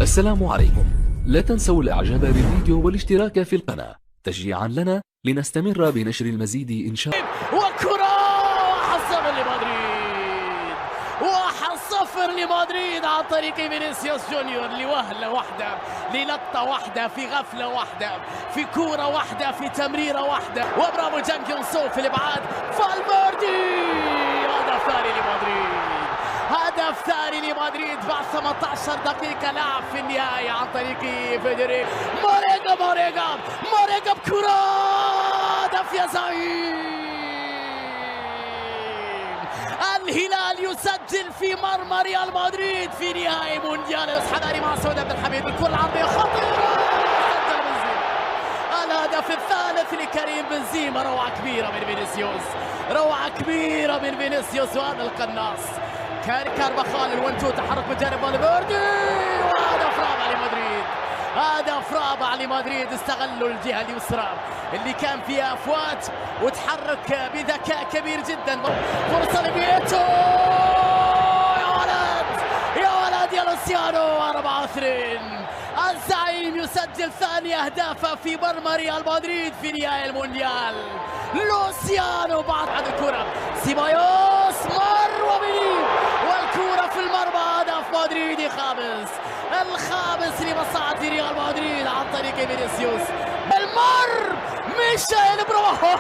السلام عليكم. لا تنسوا الاعجاب بالفيديو والاشتراك في القناة تشجيعا لنا لنستمر بنشر المزيد ان شاء الله. وكرة 1-0 لمدريد، 1-0 لمدريد عن طريق فينيسيوس جونيور لوهلة واحدة، للقطة واحدة، في غفلة واحدة، في كورة واحدة، في تمريرة واحدة، وبرافو جانك يونسو في الابعاد. فالفيردي هدف ثاني لمدريد، هدف ثاني لمدريد بعد 18 دقيقة لعب في النهاية عن طريق فيدريك موريجا بكرة، هدف يا زعيم. الهلال يسجل في مرمى ريال مدريد في نهائي مونديال. حذاري مع سعود عبد الحميد، الكرة العرضية خطيرة، سجل بنزيما الهدف الثالث لكريم بنزيما. روعة كبيرة من فينيسيوس، روعة كبيرة من فينيسيوس وهذا القناص. كارفاخال الونتو، تحرك من جانب فالفيردي، وهدف رابع لمدريد، هدف رابع لمدريد. استغلوا الجهة اليسرى اللي كان فيها افوات وتحرك بذكاء كبير جدا. فرصة لبيتو، يا ولد يا لوسيانو. 4-2، الزعيم يسجل ثاني اهدافه في مرمى ريال مدريد في نهائي المونديال. لوسيانو بعد الكرة، سيبايوس مر وبيليه، والكرة في المرمى. هدف مدريدي خامس، الخامس لمصاعد ريال مدريد عن طريق فينيسيوس. المر ميشيل برافو